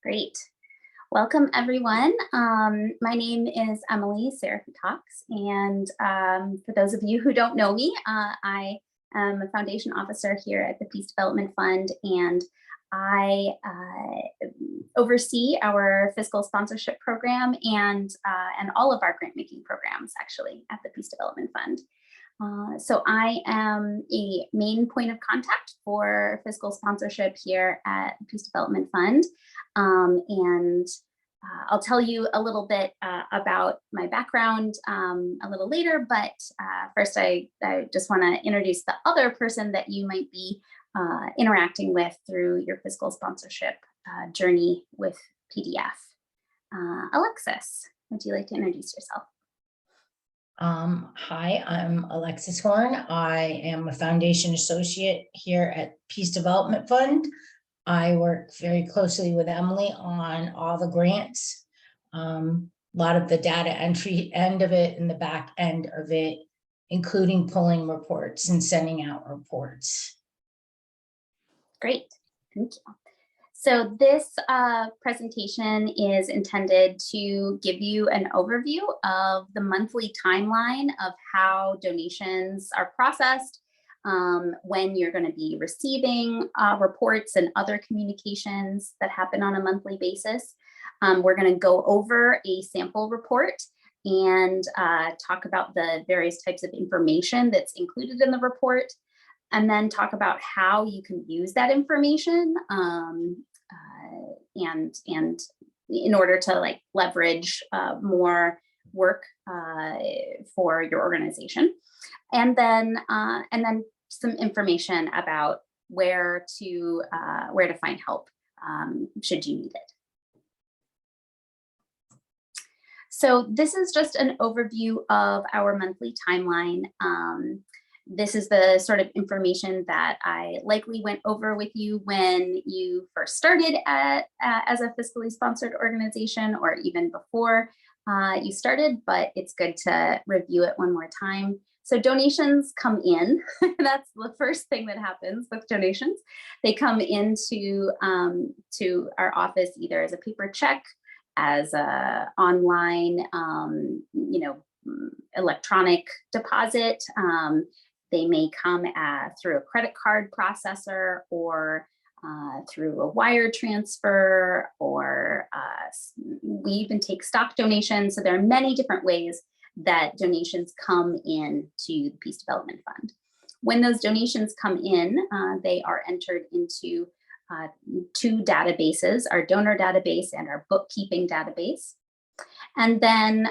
Great. Welcome, everyone. My name is Emily Seraphy-Cox, and for those of you who don't know me, I am a foundation officer here at the Peace Development Fund, and I oversee our fiscal sponsorship program and all of our grant making programs actually at the Peace Development Fund. So I am a main point of contact for fiscal sponsorship here at Peace Development Fund. I'll tell you a little bit about my background a little later, but first I just want to introduce the other person that you might be interacting with through your fiscal sponsorship journey with PDF. Alexis, would you like to introduce yourself? Hi, I'm Alexis Horn. I am a foundation associate here at Peace Development Fund. I work very closely with Emily on all the grants, a lot of the data entry end of it and the back end of it, including pulling reports and sending out reports. Great, thank you. So this presentation is intended to give you an overview of the monthly timeline of how donations are processed, when you're going to be receiving reports and other communications that happen on a monthly basis. We're going to go over a sample report and talk about the various types of information that's included in the report, and then talk about how you can use that information and in order to leverage more work for your organization, and then some information about where to find help should you need it. So this is just an overview of our monthly timeline. This is the sort of information that I likely went over with you when you first started as a fiscally sponsored organization, or even before you started, but it's good to review it one more time. So donations come in. That's the first thing that happens with donations. They come into to our office either as a paper check, as a online, electronic deposit. They may come through a credit card processor, or through a wire transfer, or we even take stock donations. So there are many different ways that donations come in to the Peace Development Fund. When those donations come in, they are entered into two databases, our donor database and our bookkeeping database. And then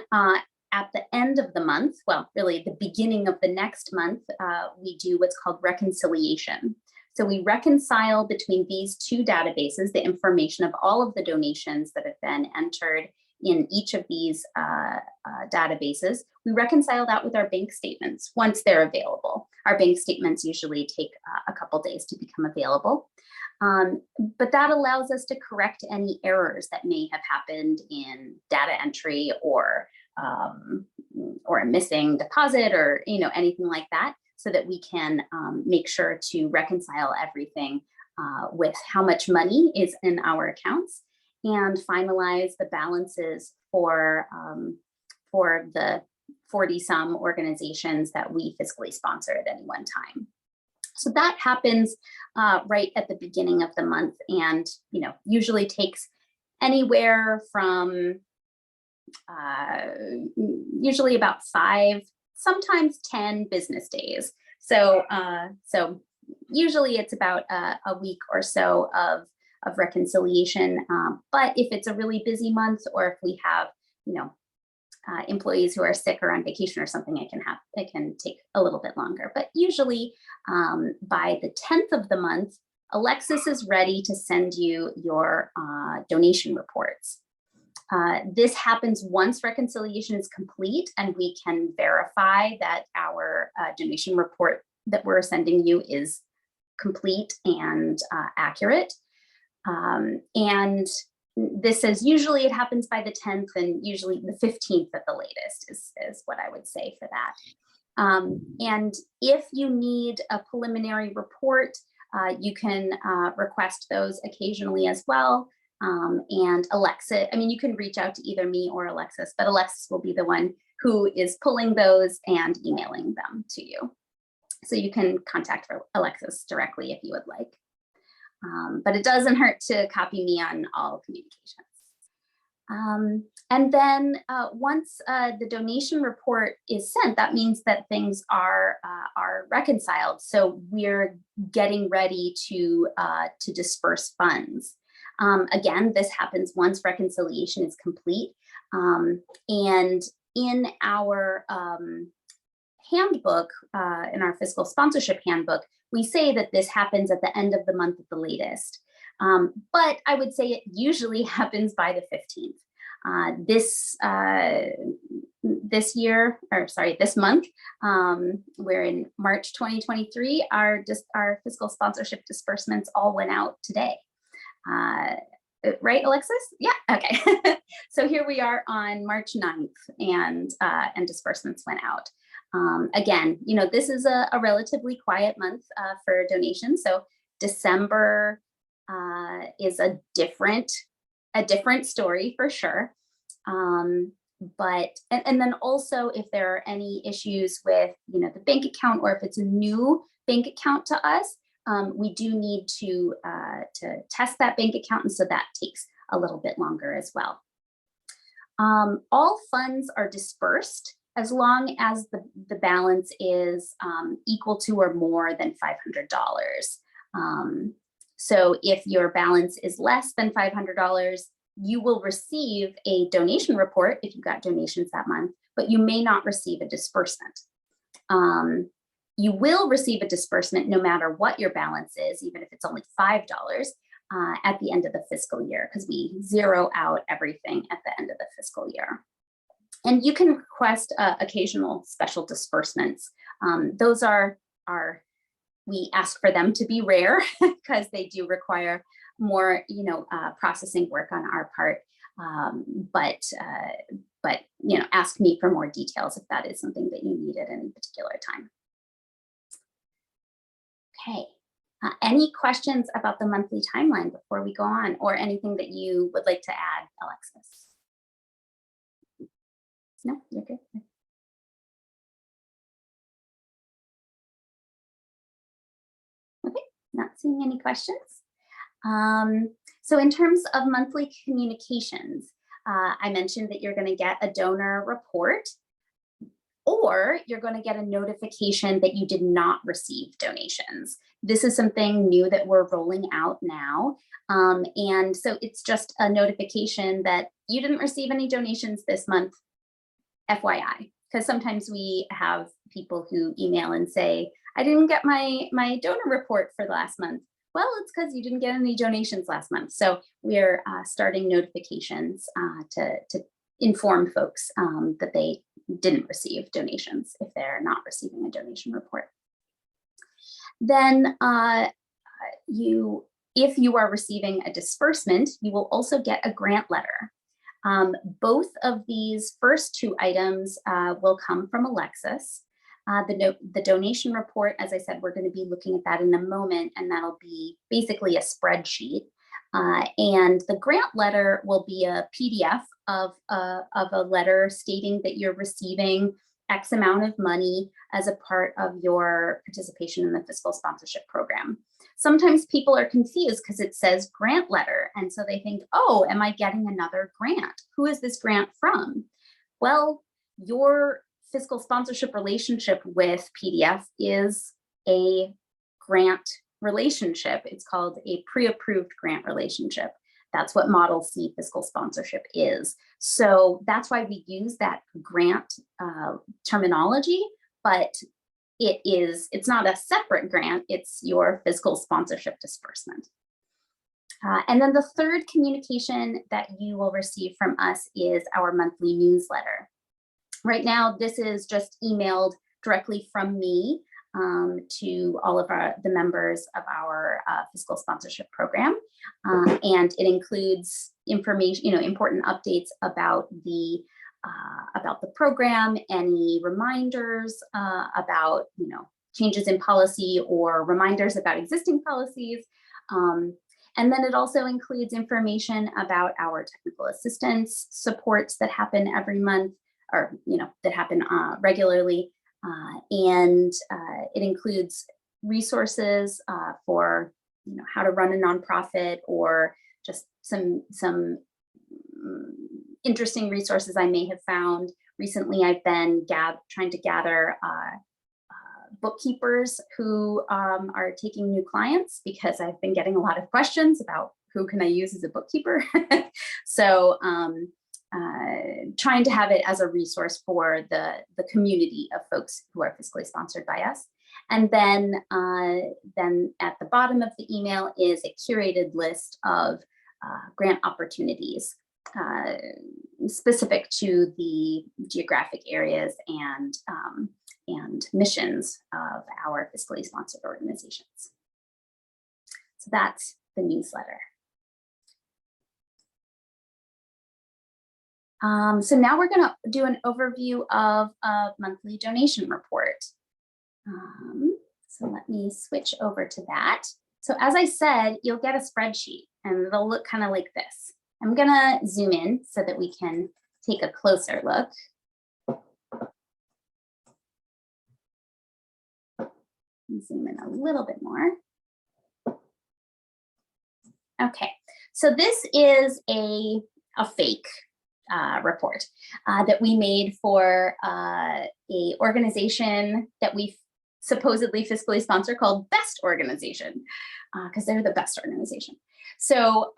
at the end of the month, well, really the beginning of the next month, we do what's called reconciliation. So we reconcile between these two databases the information of all of the donations that have been entered in each of these databases. We reconcile that with our bank statements once they're available. Our bank statements usually take a couple days to become available. But that allows us to correct any errors that may have happened in data entry, or a missing deposit, or anything like that, so that we can make sure to reconcile everything with how much money is in our accounts, and finalize the balances for the 40-some organizations that we fiscally sponsor at any one time. So that happens right at the beginning of the month, and usually takes anywhere from usually about 5, sometimes 10 business days. So usually it's about a week or so of reconciliation. But if it's a really busy month, or if we have employees who are sick or on vacation or something, it can take a little bit longer. But usually by the 10th of the month, Alexis is ready to send you your donation reports. This happens once reconciliation is complete, and we can verify that our donation report that we're sending you is complete and accurate. And this is usually, it happens by the 10th, and usually the 15th at the latest is what I would say for that. And if you need a preliminary report, you can request those occasionally as well. And Alexa, I mean, you can reach out to either me or Alexis, but Alexis will be the one who is pulling those and emailing them to you. So you can contact Alexis directly if you would like. But it doesn't hurt to copy me on all communications. And then once the donation report is sent, that means that things are reconciled. So we're getting ready to disperse funds. Again, this happens once reconciliation is complete. And in our handbook, in our fiscal sponsorship handbook, we say that this happens at the end of the month at the latest. But I would say it usually happens by the 15th. This month, we're in March 2023, our fiscal sponsorship disbursements all went out today. Right, Alexis? Yeah, okay. So here we are on March 9th, and disbursements went out. Again, you know, this is a relatively quiet month for donations. So December is a different story for sure. But then also if there are any issues with, you know, the bank account, or if it's a new bank account to us, we do need to test that bank account, and so that takes a little bit longer as well. All funds are dispersed as long as the balance is equal to or more than $500. So if your balance is less than $500, you will receive a donation report if you got donations that month, but you may not receive a disbursement. You will receive a disbursement no matter what your balance is, even if it's only $5 at the end of the fiscal year, because we zero out everything at the end of the fiscal year. And you can request occasional special disbursements. Those we ask for them to be rare because they do require more, you know, processing work on our part. But you know, ask me for more details if that is something that you need at any particular time. Okay. Any questions about the monthly timeline before we go on, or anything that you would like to add, Alexis? No, you're good. Okay, not seeing any questions. So in terms of monthly communications, I mentioned that you're going to get a donor report, or you're going to get a notification that you did not receive donations. This is something new that we're rolling out now. And so it's just a notification that you didn't receive any donations this month, FYI, because sometimes we have people who email and say, I didn't get my donor report for the last month. Well, it's because you didn't get any donations last month. So we're starting notifications to inform folks that they didn't receive donations if they're not receiving a donation report. Then if you are receiving a disbursement, you will also get a grant letter. Both of these first two items will come from Alexis. The donation report, as I said, we're going to be looking at that in a moment, and that'll be basically a spreadsheet. And the grant letter will be a PDF of a letter stating that you're receiving X amount of money as a part of your participation in the fiscal sponsorship program. Sometimes people are confused because it says grant letter, and so they think, oh, am I getting another grant? Who is this grant from? Well, your fiscal sponsorship relationship with PDF is a grant relationship. It's called a pre-approved grant relationship. That's what Model C fiscal sponsorship is. So that's why we use that grant terminology, but it's not a separate grant, it's your fiscal sponsorship disbursement. And then the third communication that you will receive from us is our monthly newsletter. Right now, this is just emailed directly from me to all of the members of our fiscal sponsorship program. And it includes information, important updates about the program, any reminders about, changes in policy or reminders about existing policies. And then it also includes information about our technical assistance supports that happen every month, or that happen regularly. And it includes resources for how to run a nonprofit, or just some interesting resources I may have found. Recently, I've been trying to gather bookkeepers who are taking new clients, because I've been getting a lot of questions about who can I use as a bookkeeper. So trying to have it as a resource for the community of folks who are fiscally sponsored by us. And then at the bottom of the email is a curated list of grant opportunities specific to the geographic areas and missions of our fiscally sponsored organizations. So that's the newsletter. So now we're going to do an overview of a monthly donation report. So let me switch over to that. So as I said, you'll get a spreadsheet and it'll look kind of like this. I'm going to zoom in so that we can take a closer look. Zoom in a little bit more. Okay, so this is a fake report that we made for a organization that we supposedly fiscally sponsor called Best Organization, because they're the best organization. So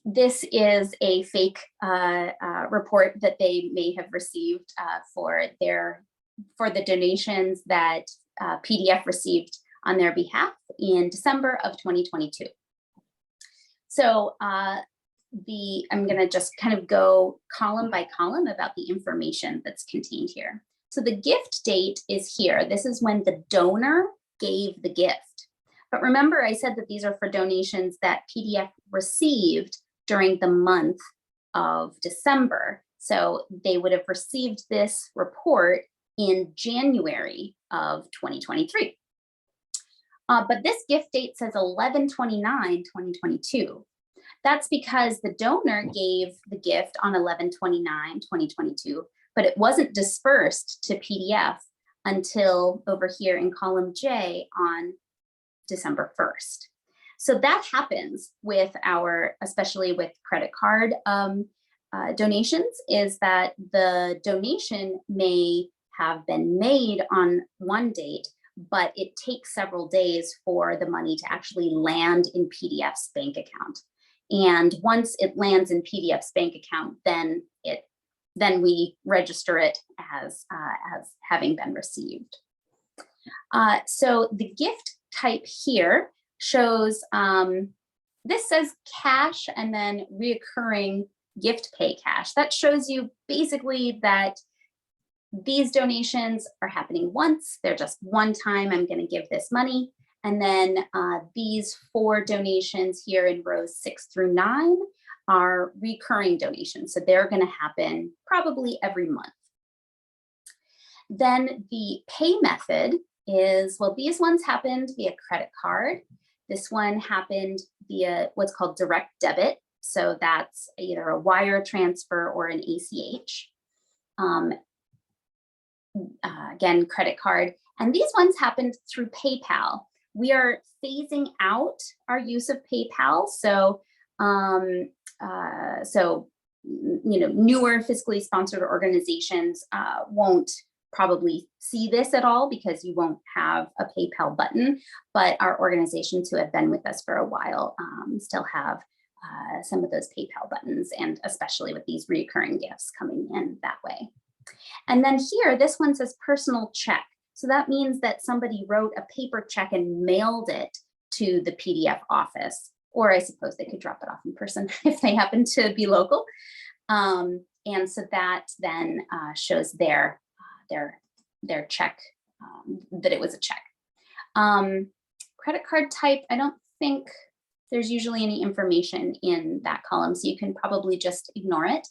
this is a fake report that they may have received for the donations that PDF received on their behalf in December of 2022. So I'm going to just kind of go column by column about the information that's contained here. So the gift date is here. This is when the donor gave the gift. But remember, I said that these are for donations that PDF received during the month of December. So they would have received this report in January of 2023. But this gift date says 11/29/2022. That's because the donor gave the gift on 11/29/2022, but it wasn't dispersed to PDF until over here in column J on December 1st. So that happens with especially with credit card donations, is that the donation may have been made on one date, but it takes several days for the money to actually land in PDF's bank account. And once it lands in PDF's bank account, then we register it as having been received. So the gift type here shows, this says cash and then reoccurring gift pay cash. That shows you basically that these donations are happening once. They're just one time, I'm going to give this money. And then these 4 donations here in rows 6 through 9 are recurring donations. So they're going to happen probably every month. Then the pay method is, well, these ones happened via credit card. This one happened via what's called direct debit. So that's either a wire transfer or an ACH. Again, credit card. And these ones happened through PayPal. We are phasing out our use of PayPal. So, newer fiscally sponsored organizations won't probably see this at all because you won't have a PayPal button, but our organizations who have been with us for a while still have some of those PayPal buttons, and especially with these recurring gifts coming in that way. And then here, this one says personal check. So that means that somebody wrote a paper check and mailed it to the PDF office, or I suppose they could drop it off in person if they happen to be local. And so that then shows their check, that it was a check. Credit card type, I don't think there's usually any information in that column, so you can probably just ignore it.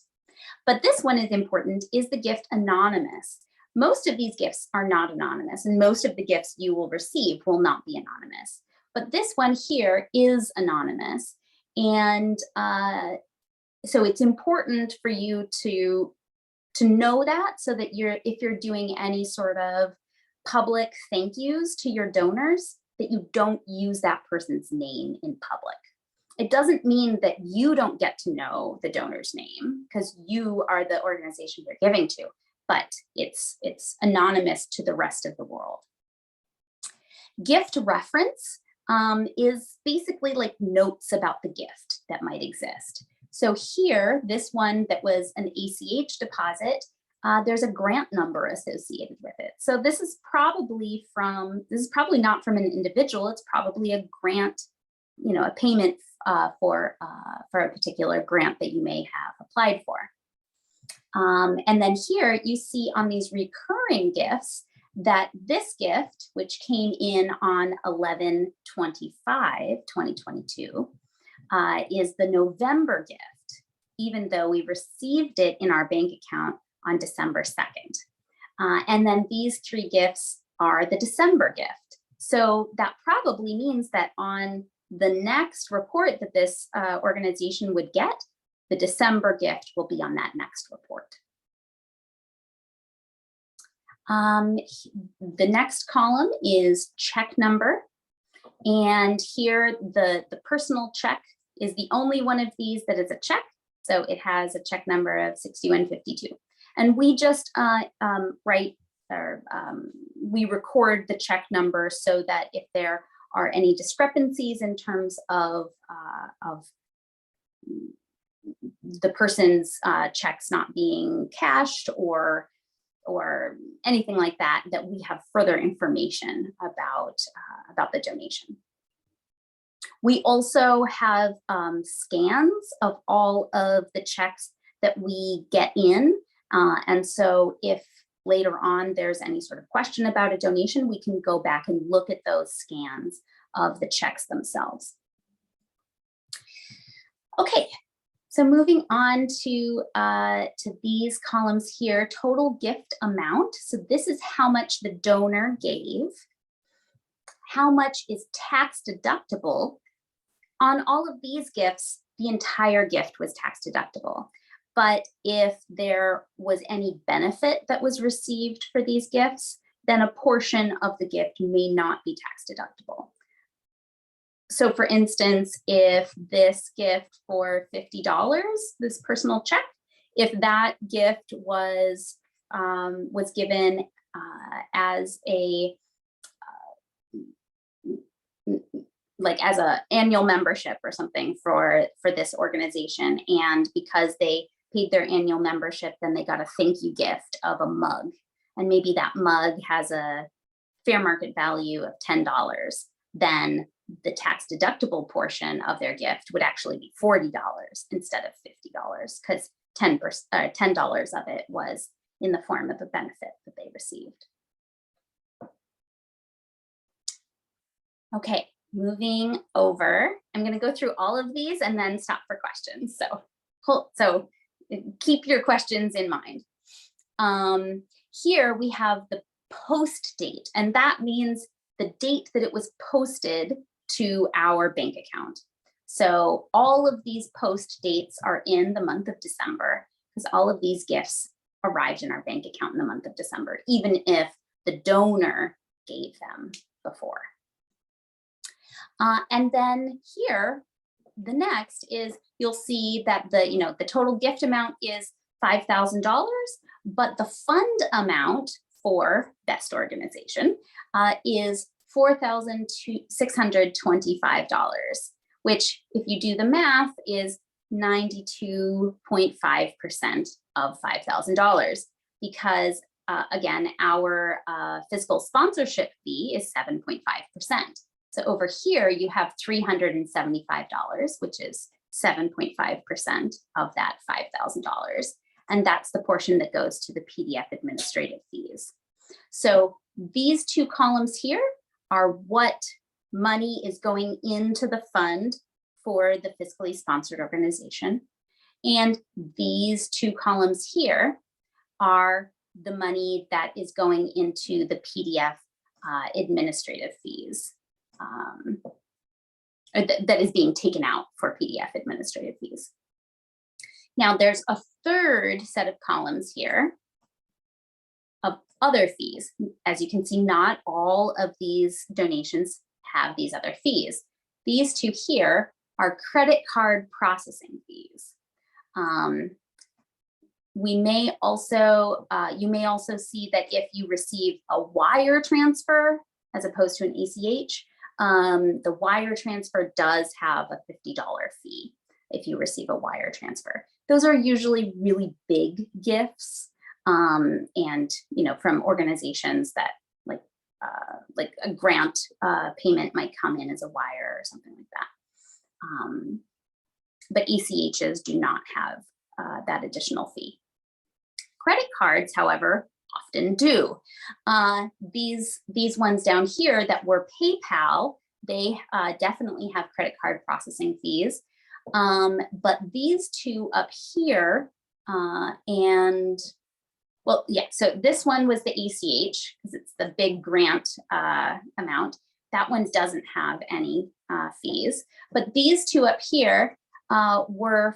But this one is important. Is the gift anonymous? Most of these gifts are not anonymous, and most of the gifts you will receive will not be anonymous. but this one here is anonymous. And so it's important for you to know that, so that if you're doing any sort of public thank yous to your donors, that you don't use that person's name in public. It doesn't mean that you don't get to know the donor's name, because you are the organization you're giving to, but it's anonymous to the rest of the world. Gift reference is basically like notes about the gift that might exist. So here, this one that was an ACH deposit, there's a grant number associated with it. So this is probably not from an individual. It's probably a grant, a payment for a particular grant that you may have applied for. And then here you see on these recurring gifts that this gift, which came in on 11/25/2022, is the November gift, even though we received it in our bank account on December 2nd. And then these three gifts are the December gift. So that probably means that on the next report that this organization would get, the December gift will be on that next report. The next column is check number. And here the personal check is the only one of these that is a check. So it has a check number of 6152. And we just we record the check number so that if there are any discrepancies in terms of the person's checks not being cashed or anything like that, that we have further information about the donation. We also have scans of all of the checks that we get in. And so if later on there's any sort of question about a donation, we can go back and look at those scans of the checks themselves. Okay, so moving on to these columns here, total gift amount. So this is how much the donor gave. How much is tax deductible? On all of these gifts, the entire gift was tax deductible. But if there was any benefit that was received for these gifts, then a portion of the gift may not be tax deductible. So for instance, if this gift for $50, this personal check, if that gift was given as a as an annual membership or something for this organization, and because they paid their annual membership, then they got a thank you gift of a mug, and maybe that mug has a fair market value of $10, then the tax deductible portion of their gift would actually be $40 instead of $50, because $10 of it was in the form of a benefit that they received. Okay, moving over, I'm going to go through all of these and then stop for questions. So keep your questions in mind. Here we have the post date, and that means the date that it was posted to our bank account. So all of these post dates are in the month of December, because all of these gifts arrived in our bank account in the month of December, even if the donor gave them before. And then here, the next is, you'll see that the total gift amount is $5,000, but the fund amount for Best Organization is $4,625, which, if you do the math, is 92.5% of $5,000, because again, our fiscal sponsorship fee is 7.5%. So over here, you have $375, which is 7.5% of that $5,000. And that's the portion that goes to the PDF administrative fees. So these two columns here are what money is going into the fund for the fiscally sponsored organization. And these two columns here are the money that is going into the PDF administrative fees. or that is being taken out for PDF administrative fees. Now there's a third set of columns here of other fees. As you can see, not all of these donations have these other fees. These two here are credit card processing fees. We may also, you may also see that if you receive a wire transfer as opposed to an ACH, the wire transfer does have a $50 fee if you receive a wire transfer. Those are usually really big gifts, and from organizations that like a grant payment might come in as a wire or something like that. But ACHs do not have that additional fee. Credit cards, however, often do. These ones down here that were PayPal, they definitely have credit card processing fees. But these two up here, so this one was the ACH because it's the big grant amount. That one doesn't have any fees. But these two up here were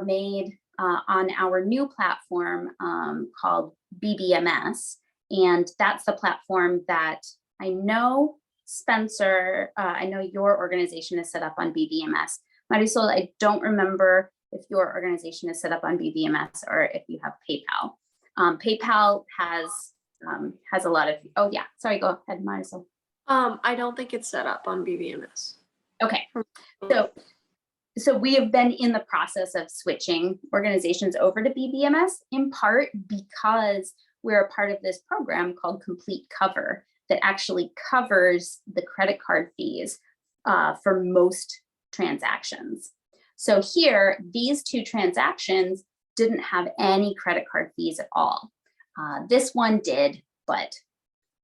made on our new platform called BBMS. And that's the platform that I know Spencer, I know your organization is set up on BBMS. Marisol, I don't remember if your organization is set up on BBMS or if you have PayPal. PayPal has a lot of, oh yeah, sorry, go ahead, Marisol. I don't think it's set up on BBMS. Okay, so we have been in the process of switching organizations over to BBMS, in part because we're a part of this program called Complete Cover that actually covers the credit card fees for most transactions. So here, these two transactions didn't have any credit card fees at all. This one did, but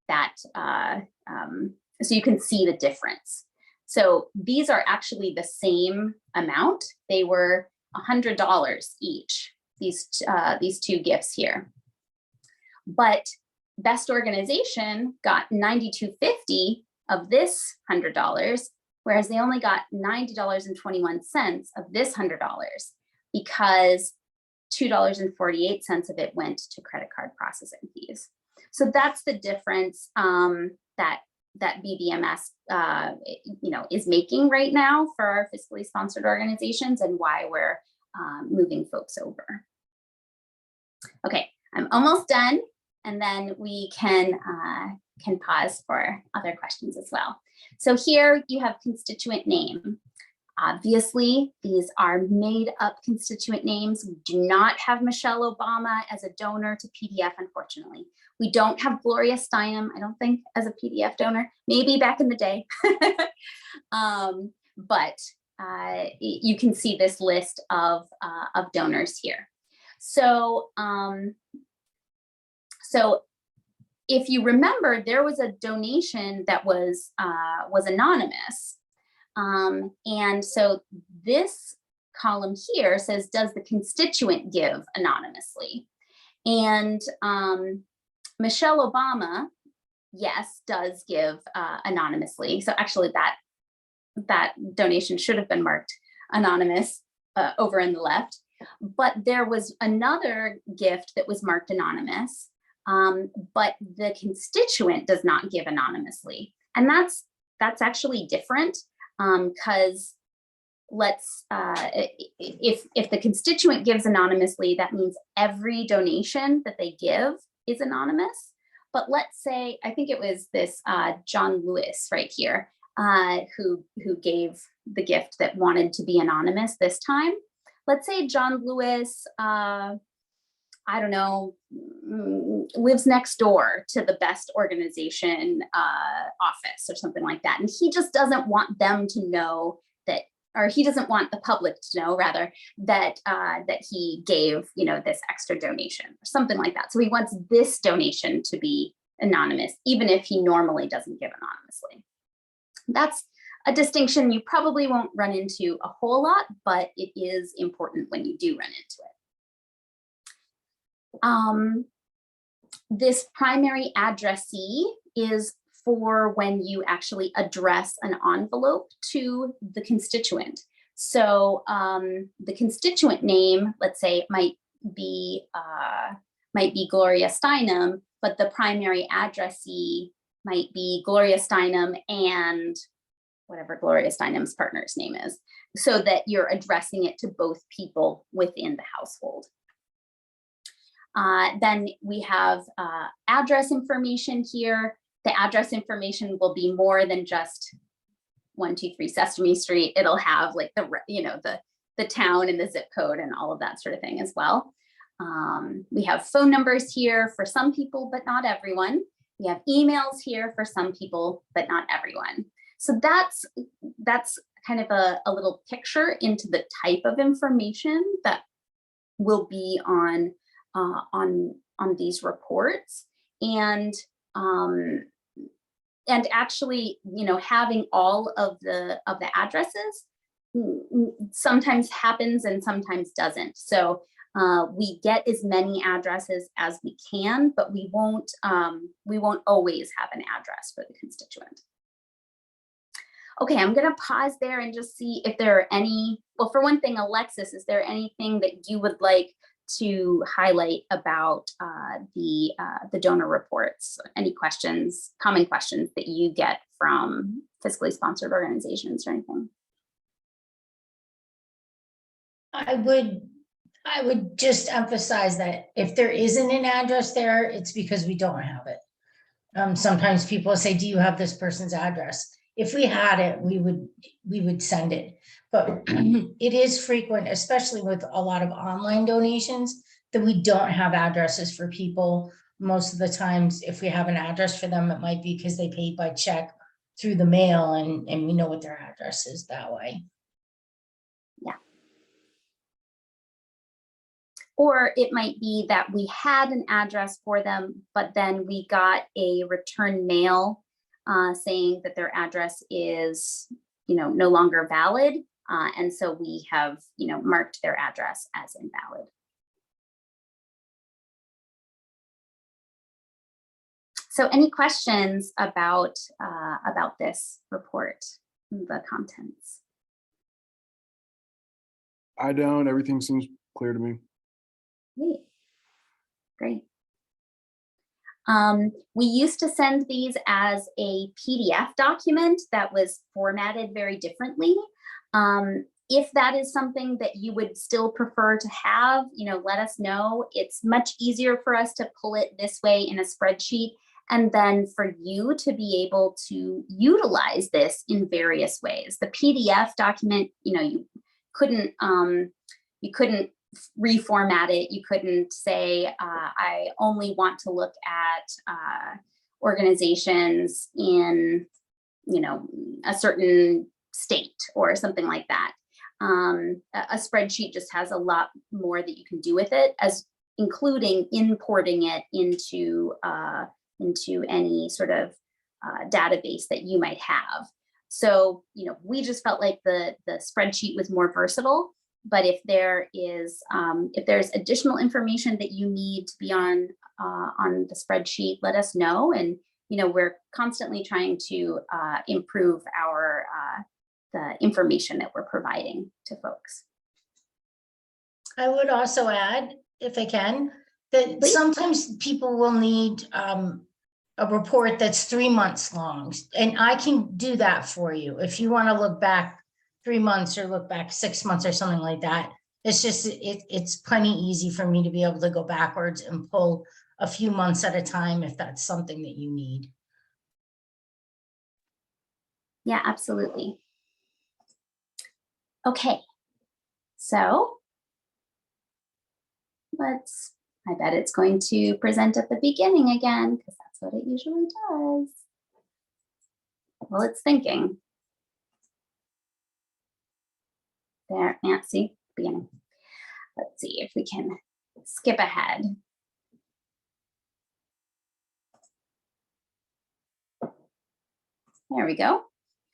that, so you can see the difference. So these are actually the same amount. They were $100 each, these two gifts here. But Best Organization got $92.50 of this $100, whereas they only got $90.21 of this $100 because $2.48 of it went to credit card processing fees. So that's the difference that BBMS is making right now for our fiscally sponsored organizations and why we're moving folks over. Okay, I'm almost done, and then we can pause for other questions as well. So here you have constituent name. Obviously, these are made up constituent names. We do not have Michelle Obama as a donor to PDF, unfortunately. We don't have Gloria Steinem, I don't think, as a PDF donor, maybe back in the day. But you can see this list of donors here. So, so if you remember, there was a donation that was anonymous. And so this column here says, does the constituent give anonymously? And Michelle Obama, yes, does give anonymously. So actually that donation should have been marked anonymous over in the left. But there was another gift that was marked anonymous, but the constituent does not give anonymously. And that's actually different. Because if the constituent gives anonymously, that means every donation that they give is anonymous. But let's say, I think it was this John Lewis right here, who gave the gift that wanted to be anonymous this time. Let's say John Lewis, I don't know, lives next door to the Best Organization office or something like that. And he just doesn't want them to know that, or he doesn't want the public to know rather that that he gave, this extra donation or something like that. So he wants this donation to be anonymous, even if he normally doesn't give anonymously. That's a distinction you probably won't run into a whole lot, but it is important when you do run into it. This primary addressee is for when you actually address an envelope to the constituent. So the constituent name, let's say, might be Gloria Steinem, but the primary addressee might be Gloria Steinem and whatever Gloria Steinem's partner's name is, so that you're addressing it to both people within the household. Then we have address information here. The address information will be more than just 123 Sesame Street. It'll have like the town and the zip code and all of that sort of thing as well. We have phone numbers here for some people, but not everyone. We have emails here for some people, but not everyone. So that's kind of a little picture into the type of information that will be on these reports. And actually, having all of the addresses sometimes happens and sometimes doesn't. So we get as many addresses as we can, but we won't always have an address for the constituent. Okay, I'm gonna pause there and just see if there are any, well, for one thing, Alexis, is there anything that you would like to highlight about the donor reports? Any questions, common questions that you get from fiscally sponsored organizations or anything? I would just emphasize that if there isn't an address there, it's because we don't have it. Sometimes people say, do you have this person's address? If we had it, we would send it. But it is frequent, especially with a lot of online donations, that we don't have addresses for people. Most of the times, if we have an address for them, it might be because they paid by check through the mail, and we know what their address is that way. Yeah. Or it might be that we had an address for them, but then we got a return mail saying that their address is, no longer valid. And so we have, marked their address as invalid. So any questions about this report, the contents? I don't. Everything seems clear to me. Great. We used to send these as a PDF document that was formatted very differently. If that is something that you would still prefer to have, let us know. It's much easier for us to pull it this way in a spreadsheet, and then for you to be able to utilize this in various ways. The PDF document, you couldn't reformat it. You couldn't say, I only want to look at organizations in, a certain state or something like that. A spreadsheet just has a lot more that you can do with it, as including importing it into any sort of database that you might have. So, we just felt like the spreadsheet was more versatile. But if there is, if there's additional information that you need to be on the spreadsheet, let us know. And we're constantly trying to improve the information that we're providing to folks. I would also add, if I can, that Please. Sometimes people will need a report that's 3 months long, and I can do that for you. If you want to look back 3 months or look back 6 months or something like that, it's just, it's plenty easy for me to be able to go backwards and pull a few months at a time if that's something that you need. Yeah, absolutely. Okay, so I bet it's going to present at the beginning again, because that's what it usually does. Well, it's thinking. There, Nancy, beginning. Let's see if we can skip ahead. There we go.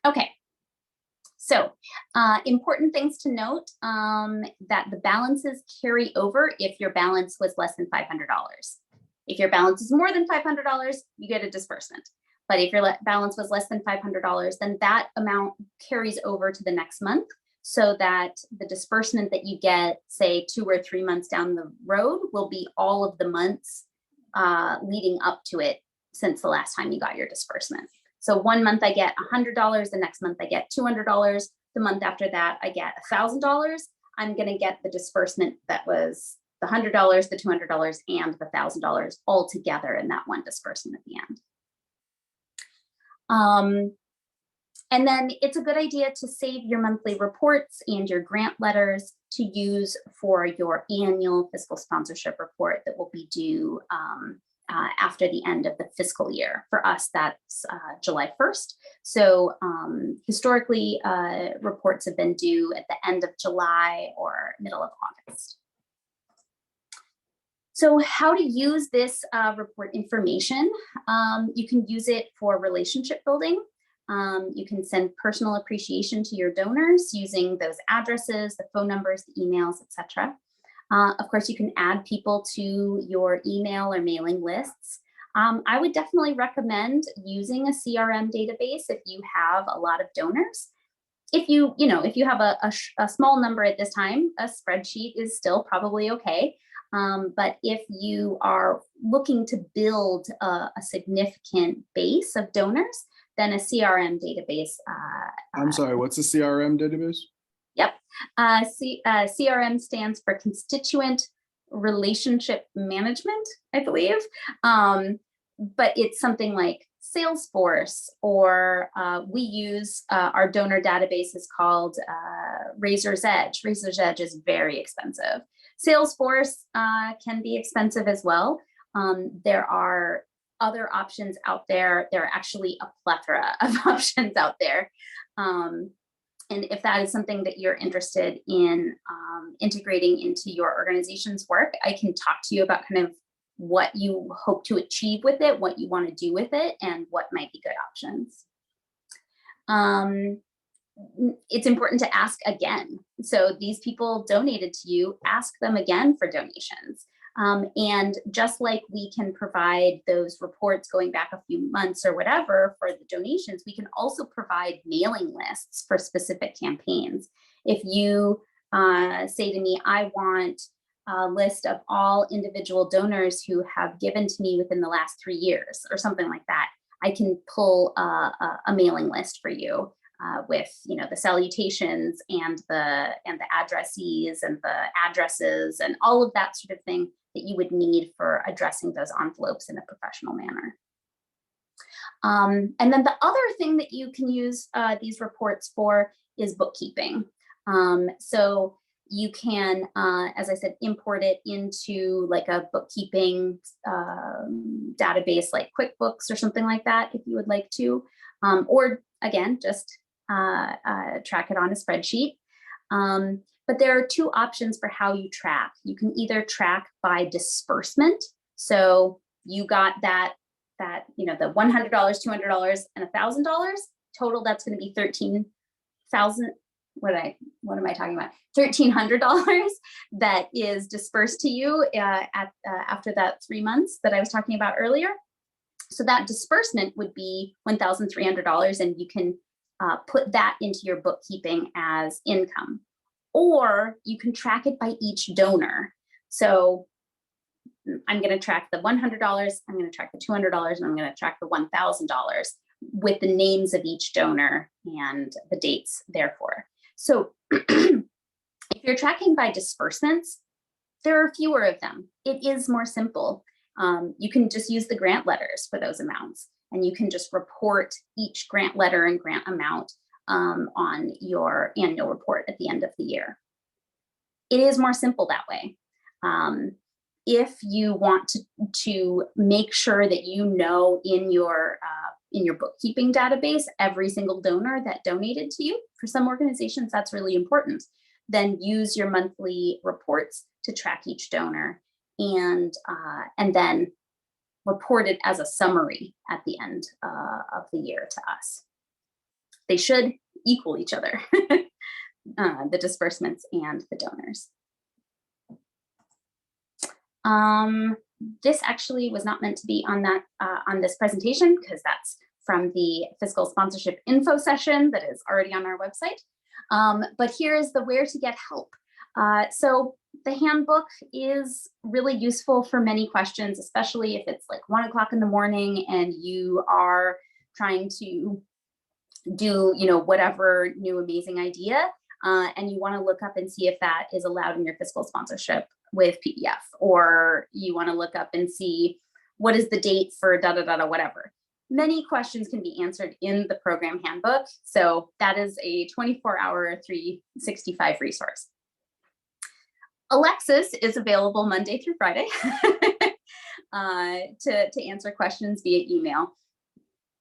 Okay. So important things to note, that the balances carry over if your balance was less than $500. If your balance is more than $500, you get a disbursement. But if your balance was less than $500, then that amount carries over to the next month, so that the disbursement that you get, say 2 or 3 months down the road, will be all of the months leading up to it since the last time you got your disbursement. So 1 month I get $100, the next month I get $200, the month after that I get $1,000. I'm going to get the disbursement that was the $100, the $200, and the $1,000 all together in that one disbursement at the end. And then it's a good idea to save your monthly reports and your grant letters to use for your annual fiscal sponsorship report that will be due after the end of the fiscal year. For us, that's July 1st. So historically, reports have been due at the end of July or middle of August. So how to use this report information? You can use it for relationship building. You can send personal appreciation to your donors using those addresses, the phone numbers, the emails, etc. Of course, you can add people to your email or mailing lists. I would definitely recommend using a CRM database if you have a lot of donors. If you have a small number at this time, a spreadsheet is still probably okay. But if you are looking to build a significant base of donors, then a CRM database. I'm sorry, what's a CRM database? Yep. CRM stands for Constituent Relationship Management, I believe. But it's something like Salesforce, or we use our donor database is called Razor's Edge. Razor's Edge is very expensive. Salesforce can be expensive as well. There are other options out there. There are actually a plethora of options out there. And if that is something that you're interested in integrating into your organization's work, I can talk to you about kind of what you hope to achieve with it, what you want to do with it, and what might be good options. It's important to ask again. So these people donated to you, ask them again for donations. And just like we can provide those reports going back a few months or whatever for the donations, we can also provide mailing lists for specific campaigns. If you say to me, I want a list of all individual donors who have given to me within the last 3 years or something like that, I can pull a mailing list for you with the salutations and the addressees and the addresses and all of that sort of thing that you would need for addressing those envelopes in a professional manner. And then the other thing that you can use these reports for is bookkeeping. So you can, as I said, import it into like a bookkeeping database like QuickBooks or something like that if you would like to, or again, just track it on a spreadsheet. But there are 2 options for how you track. You can either track by disbursement. So you got that the $100, $200, and $1,000 total. That's going to be $13,000. What am I talking about? $1,300 that is dispersed to you after that 3 months that I was talking about earlier. So that disbursement would be $1,300, and you can put that into your bookkeeping as income. Or you can track it by each donor. So I'm going to track the $100, I'm going to track the $200, and I'm going to track the $1,000 with the names of each donor and the dates therefore. So if you're tracking by disbursements, there are fewer of them. It is more simple. You can just use the grant letters for those amounts, and you can just report each grant letter and grant amount on your annual report at the end of the year. It is more simple that way. If you want to make sure that you know in your bookkeeping database every single donor that donated to you, for some organizations that's really important, then use your monthly reports to track each donor and then report it as a summary at the end of the year to us. They should equal each other, the disbursements and the donors. This actually was not meant to be on that on this presentation because that's from the fiscal sponsorship info session that is already on our website. But here is the where to get help. So the handbook is really useful for many questions, especially if it's like 1 o'clock in the morning and you are trying to do, whatever new amazing idea, and you want to look up and see if that is allowed in your fiscal sponsorship with PDF, or you want to look up and see what is the date for da da da da whatever. Many questions can be answered in the program handbook. So that is a 24-hour, 365 resource. Alexis is available Monday through Friday to answer questions via email.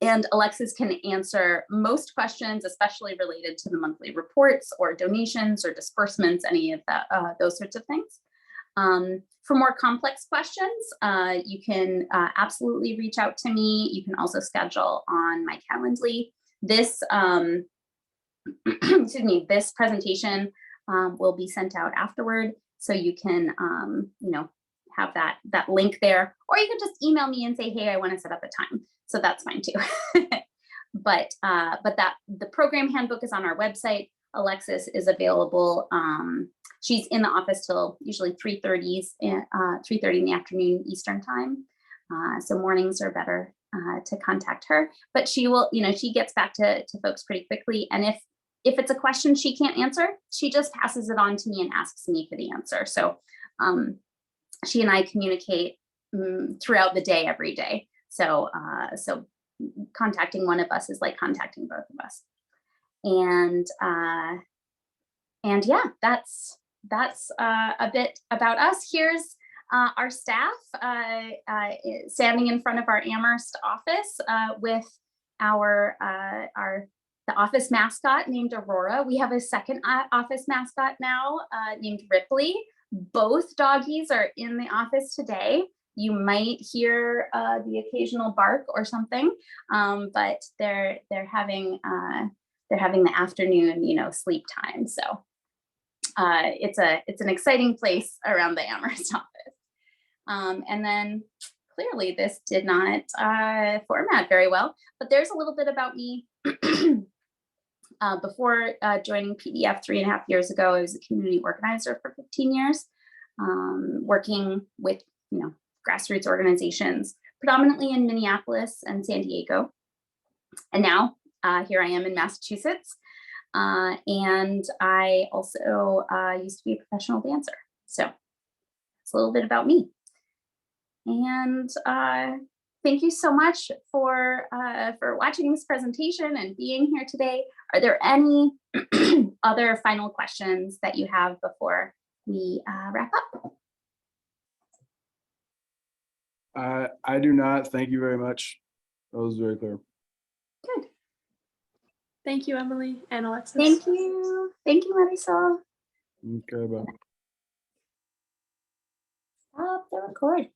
And Alexis can answer most questions, especially related to the monthly reports or donations or disbursements, any of that, those sorts of things. For more complex questions, you can absolutely reach out to me. You can also schedule on my Calendly. This, excuse me, this presentation will be sent out afterward, so you can, have that link there, or you can just email me and say, hey, I want to set up a time. So that's fine too. but the program handbook is on our website. Alexis is available. She's in the office till usually 3:30 in the afternoon Eastern time. So mornings are better to contact her, but she will, she gets back to folks pretty quickly. And if it's a question she can't answer, she just passes it on to me and asks me for the answer. So she and I communicate throughout the day, every day. So contacting one of us is like contacting both of us. And yeah, that's a bit about us. Here's our staff standing in front of our Amherst office with the office mascot named Aurora. We have a second office mascot now named Ripley. Both doggies are in the office today. You might hear the occasional bark or something, but they're having the afternoon, sleep time. So it's an exciting place around the Amherst office. And then clearly this did not format very well, but there's a little bit about me. Before joining PDF 3.5 years ago, I was a community organizer for 15 years, working with, grassroots organizations, predominantly in Minneapolis and San Diego. And now here I am in Massachusetts. And I also used to be a professional dancer. So it's a little bit about me. And thank you so much for watching this presentation and being here today. Are there any other final questions that you have before we wrap up? I do not. Thank you very much. That was very clear. Good. Thank you, Emily and Alexis. Thank you. Thank you, Marisol. Okay, bye. Stop the record.